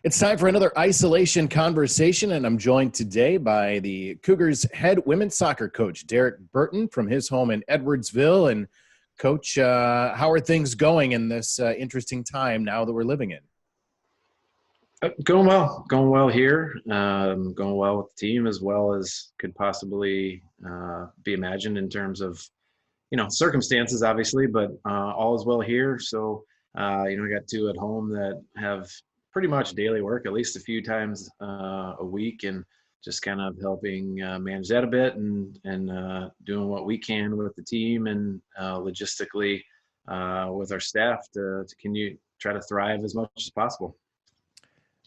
It's time for another isolation conversation, and I'm joined today by the Cougars head women's soccer coach, Derek Burton, from his home in Edwardsville. And Coach, how are things going in this interesting time now that we're living in? Going well here. Going well with the team as well as could possibly be imagined in terms of, circumstances, obviously, but all is well here. So, we got two at home that have pretty much daily work, at least a few times a week, and just kind of helping manage that a bit and doing what we can with the team and logistically with our staff to continue try to thrive as much as possible.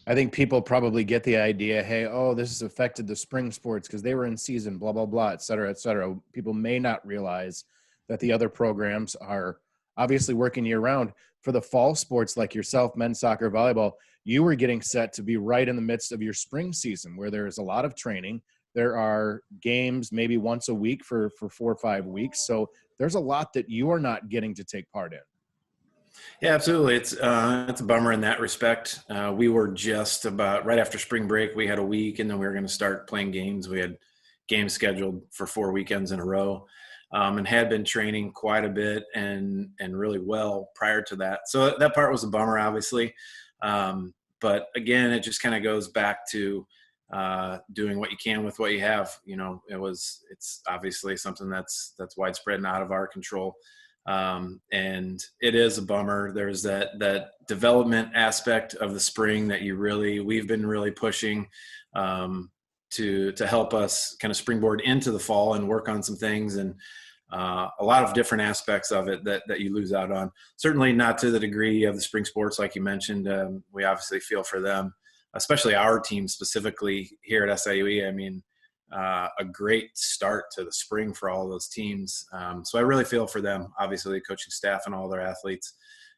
I think people probably get the idea, hey, this has affected the spring sports because they were in season, blah, blah, blah, et cetera, et cetera. People may not realize that the other programs are obviously working year-round. For the fall sports like yourself, men's soccer, volleyball, you were getting set to be right in the midst of your spring season where there is a lot of training. There are games maybe once a week for 4 or 5 weeks. So there's a lot that you are not getting to take part in. Yeah, absolutely. It's a bummer in that respect. We were just about right after spring break. We had a week, and then we were going to start playing games. We had games scheduled for 4 weekends in a row, and had been training quite a bit and really well prior to that. So that part was a bummer, obviously. But again, it just kind of goes back to doing what you can with what you have. It's obviously something that's widespread and out of our control. And it is a bummer. There's that development aspect of the spring that we've been really pushing to help us kind of springboard into the fall and work on some things and a lot of different aspects of it that you lose out on. Certainly not to the degree of the spring sports, like you mentioned. We obviously feel for them, especially our team specifically here at SIUE. I mean, a great start to the spring for all those teams. So I really feel for them, obviously the coaching staff and all their athletes.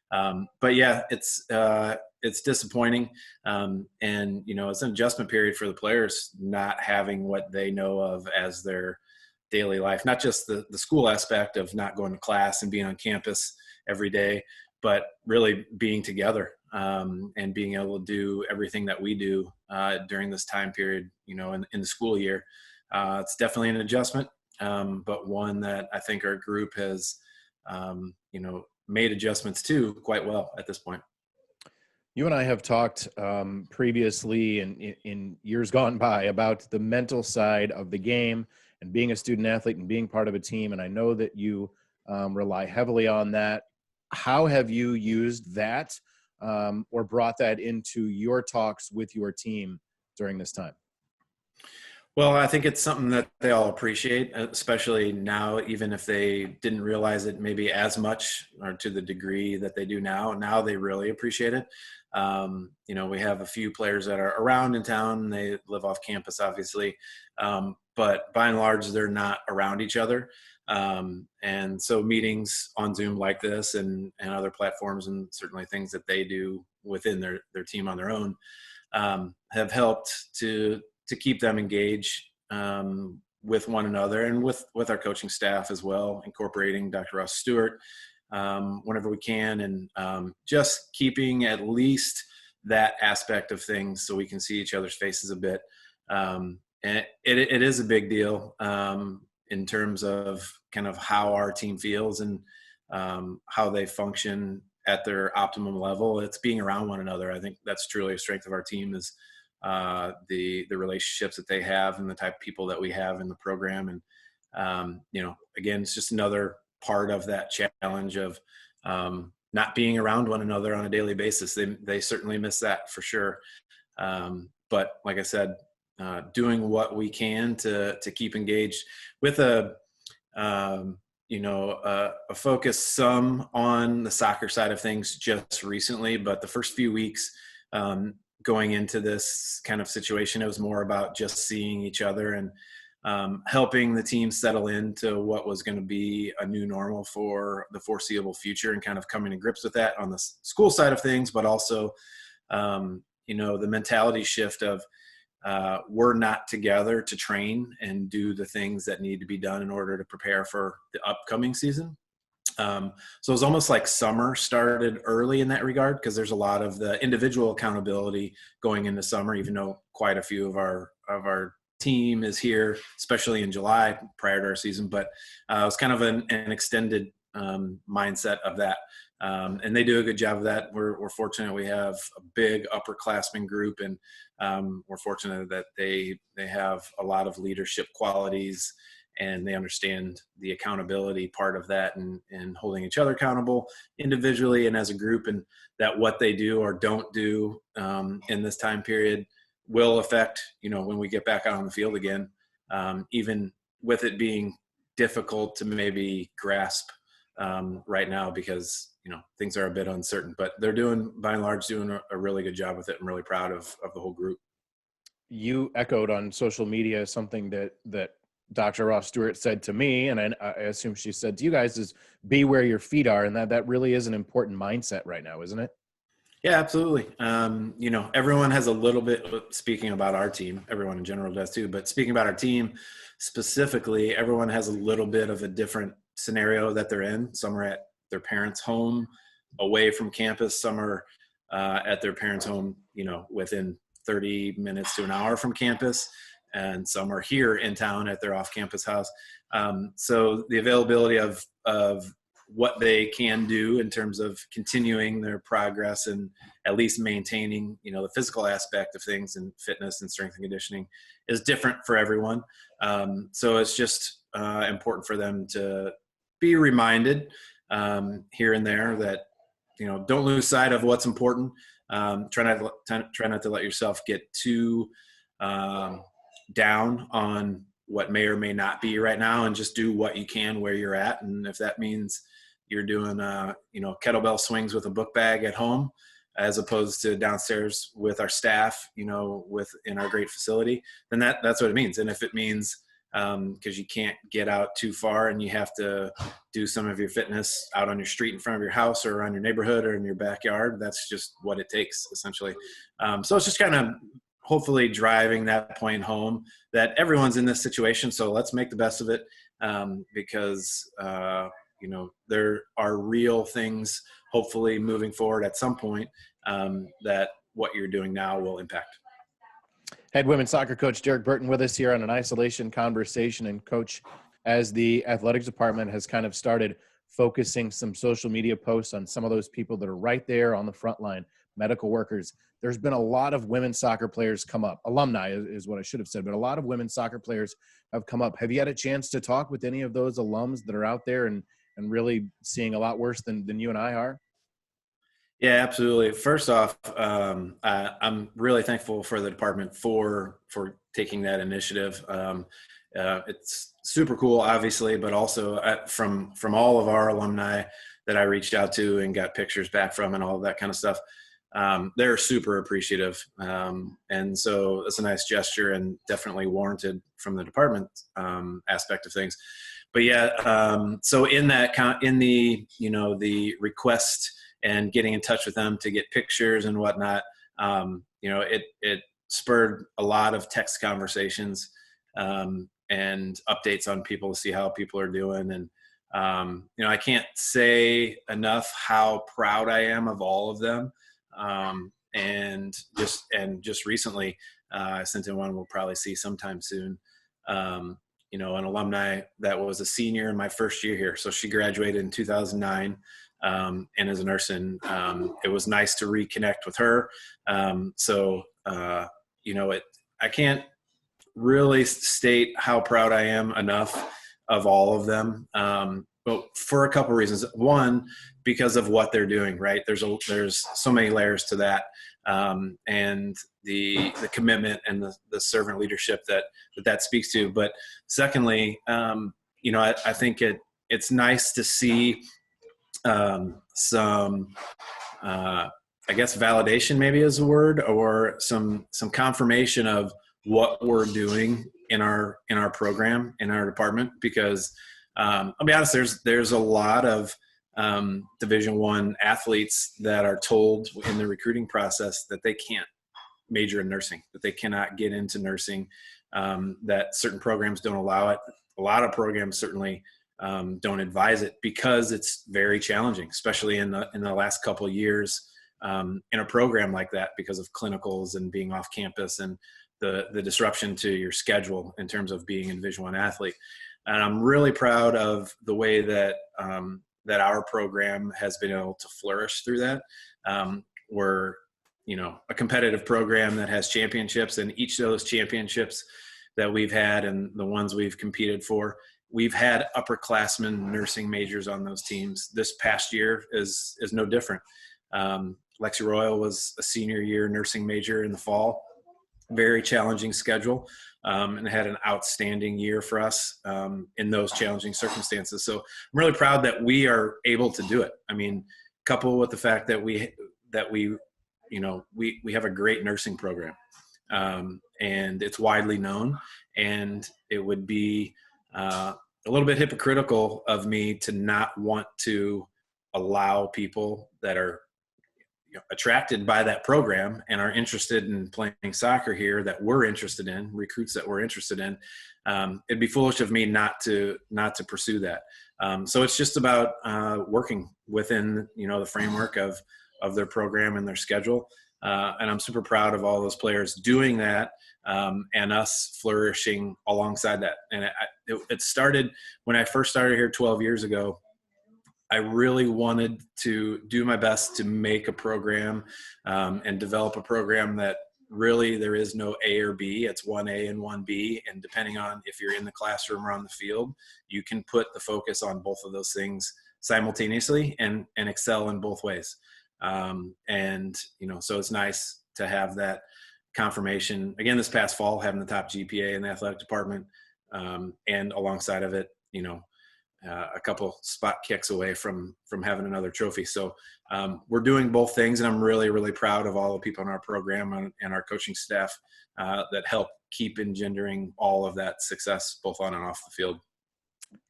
But yeah, it's disappointing. And, it's an adjustment period for the players not having what they know of as their daily life, not just the school aspect of not going to class and being on campus every day, but really being together and being able to do everything that we do during this time period, in the school year. It's definitely an adjustment, but one that I think our group has, made adjustments to quite well at this point. You and I have talked previously in years gone by about the mental side of the game and being a student athlete and being part of a team. And I know that you rely heavily on that. How have you used that or brought that into your talks with your team during this time? Well, I think it's something that they all appreciate, especially now, even if they didn't realize it maybe as much or to the degree that they do now. Now they really appreciate it. We have a few players that are around in town. They live off campus, obviously. But by and large, they're not around each other. And so meetings on Zoom like this and other platforms and certainly things that they do within their team on their own have helped to keep them engaged with one another and with our coaching staff as well, incorporating Dr. Ross Stewart whenever we can, and just keeping at least that aspect of things so we can see each other's faces a bit. And it is a big deal in terms of kind of how our team feels and how they function at their optimum level. It's being around one another. I think that's truly a strength of our team is the relationships that they have and the type of people that we have in the program. And, again, it's just another part of that challenge of not being around one another on a daily basis. They certainly miss that for sure. But like I said, doing what we can to keep engaged with a focus some on the soccer side of things just recently, but the first few weeks, going into this kind of situation, it was more about just seeing each other and helping the team settle into what was going to be a new normal for the foreseeable future and kind of coming to grips with that on the school side of things, but also, the mentality shift of we're not together to train and do the things that need to be done in order to prepare for the upcoming season. So it's almost like summer started early in that regard, because there's a lot of the individual accountability going into summer, even though quite a few of our team is here, especially in July prior to our season. But it's kind of an extended mindset of that. And they do a good job of that. We're fortunate we have a big upperclassmen group, and we're fortunate that they have a lot of leadership qualities, and they understand the accountability part of that, and holding each other accountable individually and as a group, and that what they do or don't do in this time period will affect, when we get back out on the field again, even with it being difficult to maybe grasp right now, because things are a bit uncertain. But they're by and large doing a really good job with it. I'm really proud of the whole group. You echoed on social media something that Dr. Ross Stewart said to me, and I assume she said to you guys, is be where your feet are, and that really is an important mindset right now, isn't it? Yeah, absolutely. Everyone has a little bit, speaking about our team, everyone in general does too, but speaking about our team specifically, everyone has a little bit of a different scenario that they're in. Some are at their parents' home away from campus. Some are at their parents' home, within 30 minutes to an hour from campus. And some are here in town at their off-campus house. So the availability of what they can do in terms of continuing their progress and at least maintaining, the physical aspect of things and fitness and strength and conditioning is different for everyone. So it's just important for them to be reminded here and there that, don't lose sight of what's important. Try not to let yourself get too down on what may or may not be right now, and just do what you can where you're at. And if that means you're doing kettlebell swings with a book bag at home as opposed to downstairs with our staff, in our great facility, then that's what it means. And if it means because you can't get out too far and you have to do some of your fitness out on your street in front of your house or around your neighborhood or in your backyard, that's just what it takes, essentially. So it's just kind of hopefully driving that point home that everyone's in this situation. So let's make the best of it, because there are real things, hopefully moving forward at some point, that what you're doing now will impact. Head women's soccer coach Derek Burton with us here on an isolation conversation. And coach, as the athletics department has kind of started focusing some social media posts on some of those people that are right there on the front line, medical workers, there's been a lot of women's soccer players come up. Alumni is what I should have said, but a lot of women's soccer players have come up. Have you had a chance to talk with any of those alums that are out there and really seeing a lot worse than you and I are? Yeah, absolutely. First off, I'm really thankful for the department for taking that initiative. It's super cool, obviously, but also from all of our alumni that I reached out to and got pictures back from and all of that kind of stuff. They're super appreciative. And so it's a nice gesture and definitely warranted from the department aspect of things. But yeah, so in the request and getting in touch with them to get pictures and whatnot, it spurred a lot of text conversations and updates on people to see how people are doing. And, I can't say enough how proud I am of all of them. And just recently, I sent in one we'll probably see sometime soon. An alumni that was a senior in my first year here. So she graduated in 2009 and is a nurse. And it was nice to reconnect with her. I can't really state how proud I am enough of all of them. But for a couple of reasons. One, because of what they're doing, right? There's so many layers to that. And the commitment and the servant leadership that speaks to. But secondly, I think it's nice to see some, I guess validation maybe is a word, or some confirmation of what we're doing in our program, in our department, because I'll be honest, there's a lot of Division I athletes that are told in the recruiting process that they can't major in nursing, that they cannot get into nursing, that certain programs don't allow it. A lot of programs certainly don't advise it because it's very challenging, especially in the last couple of years in a program like that because of clinicals and being off campus and the disruption to your schedule in terms of being a Division I athlete. And I'm really proud of the way that that our program has been able to flourish through that. We're, a competitive program that has championships, and each of those championships that we've had and the ones we've competed for, we've had upperclassmen nursing majors on those teams. This past year is no different. Lexi Royal was a senior year nursing major in the fall. Very challenging schedule, and had an outstanding year for us in those challenging circumstances. So I'm really proud that we are able to do it. I mean, coupled with the fact that we have a great nursing program, and it's widely known, and it would be a little bit hypocritical of me to not want to allow people that are attracted by that program and are interested in playing soccer here that we're interested in, recruits that we're interested in. It'd be foolish of me not to pursue that. So it's just about working within, the framework of their program and their schedule. And I'm super proud of all those players doing that, and us flourishing alongside that. And it started when I first started here 12 years ago. I really wanted to do my best to make a program and develop a program that really there is no A or B. It's 1A and 1B. And depending on if you're in the classroom or on the field, you can put the focus on both of those things simultaneously and excel in both ways. So it's nice to have that confirmation. Again, this past fall, having the top GPA in the athletic department, and alongside of it, a couple spot kicks away from having another trophy. So we're doing both things, and I'm really, really proud of all the people in our program and our coaching staff that help keep engendering all of that success, both on and off the field.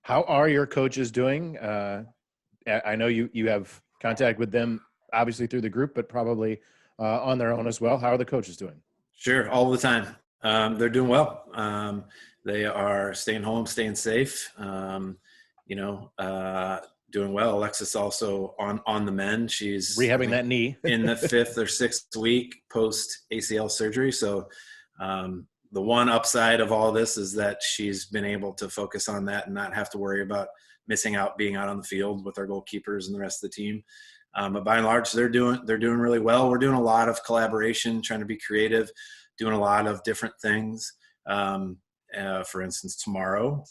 How are your coaches doing? I know you have contact with them, obviously through the group, but probably on their own as well. How are the coaches doing? Sure, all the time. They're doing well. They are staying home, staying safe. Doing well. Alexis also on the mend. She's rehabbing that knee in the 5th or 6th week post ACL surgery. So the one upside of all this is that she's been able to focus on that and not have to worry about missing out, being out on the field with our goalkeepers and the rest of the team. But by and large, they're doing really well. We're doing a lot of collaboration, trying to be creative, doing a lot of different things. For instance, tomorrow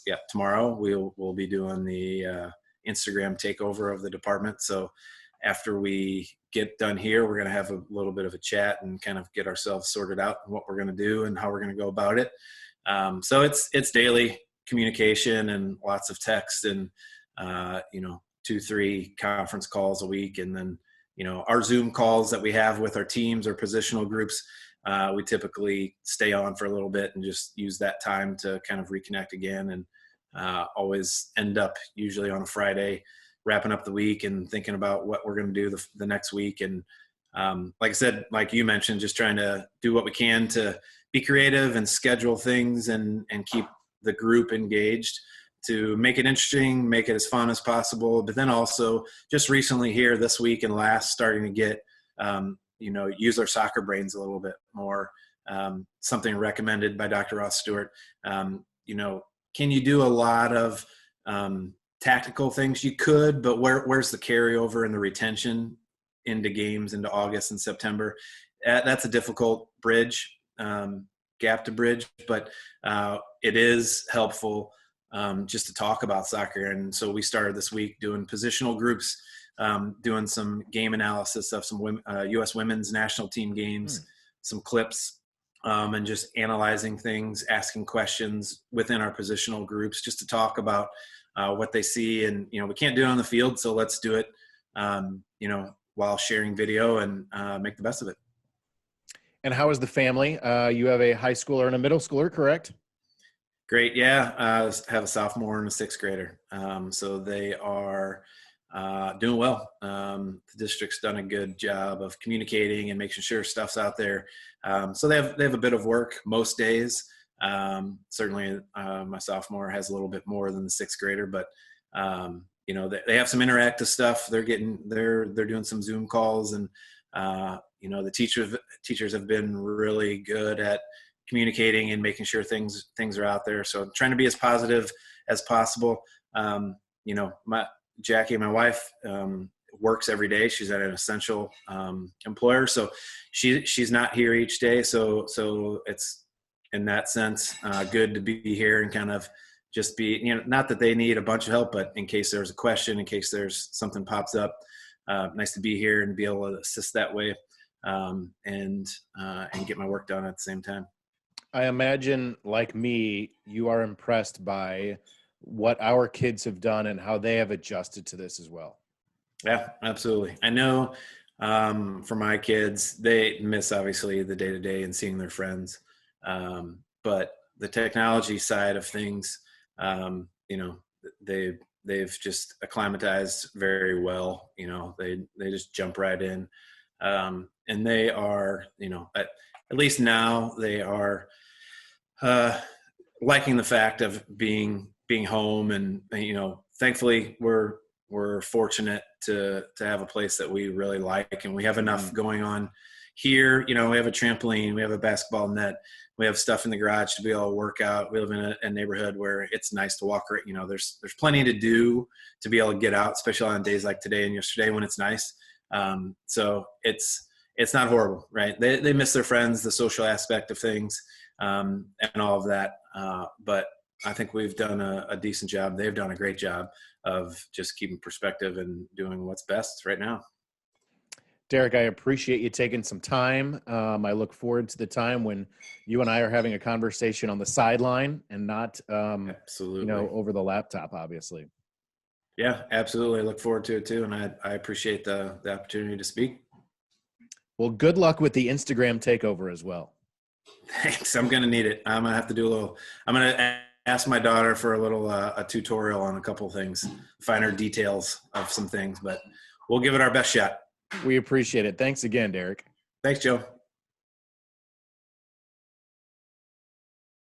we'll be doing the Instagram takeover of the department. So after we get done here, we're going to have a little bit of a chat and kind of get ourselves sorted out and what we're going to do and how we're going to go about it. So it's daily communication and lots of text and 2-3 conference calls a week, and then our Zoom calls that we have with our teams or positional groups. We typically stay on for a little bit and just use that time to kind of reconnect again, and always end up usually on a Friday wrapping up the week and thinking about what we're going to do the next week. And like I said, like you mentioned, just trying to do what we can to be creative and schedule things and keep the group engaged to make it interesting, make it as fun as possible. But then also just recently here this week and last, starting to get use our soccer brains a little bit more. Something recommended by Dr. Ross Stewart. Can you do a lot of tactical things? You could, but where's the carryover and the retention into games into August and September? That's a difficult gap to bridge, but it is helpful just to talk about soccer. And so we started this week doing positional groups, doing some game analysis of some U.S. women's national team games, some clips, and just analyzing things, asking questions within our positional groups just to talk about what they see. And, we can't do it on the field, so let's do it, while sharing video and make the best of it. And how is the family? You have a high schooler and a middle schooler, correct? Great. Yeah. I have a sophomore and a 6th grader. So they are doing well. The district's done a good job of communicating and making sure stuff's out there. So they have a bit of work most days. Certainly my sophomore has a little bit more than the 6th grader, but You know, they have some interactive stuff. They're doing some Zoom calls, and you know, the teachers have been really good at communicating and making sure things are out there. So I'm trying to be as positive as possible. You know, Jackie, my wife, works every day. She's at an essential employer, so she's not here each day. So it's, in that sense, good to be here and kind of just be, you know, not that they need a bunch of help, but in case there's a question, in case there's something pops up, nice to be here and be able to assist that way, and get my work done at the same time. I imagine, like me, you are impressed by what our kids have done and how they have adjusted to this as well. Yeah, absolutely. I know, for my kids, they miss obviously the day-to-day and seeing their friends. But the technology side of things, you know, they've just acclimatized very well. You know, they just jump right in. And they are, you know, at least now they are liking the fact of being home, and, you know, thankfully we're fortunate to have a place that we really like, and we have enough going on here. You know, we have a trampoline, we have a basketball net, we have stuff in the garage to be able to work out. We live in a neighborhood where it's nice to walk. You know, there's plenty to do to be able to get out, especially on days like today and yesterday when it's nice. So it's not horrible, right? They miss their friends, the social aspect of things, and all of that. But I think we've done a decent job. They've done a great job of just keeping perspective and doing what's best right now. Derek, I appreciate you taking some time. I look forward to the time when you and I are having a conversation on the sideline and not, Absolutely, you know, over the laptop, obviously. Yeah, absolutely. I look forward to it too. And I appreciate the opportunity to speak. Well, good luck with the Instagram takeover as well. Thanks. I'm going to need it. I'm going to have to do I'm going to ask my daughter for a little, a tutorial on a couple of things, finer details of some things, but we'll give it our best shot. We appreciate it. Thanks again, Derek. Thanks, Joe.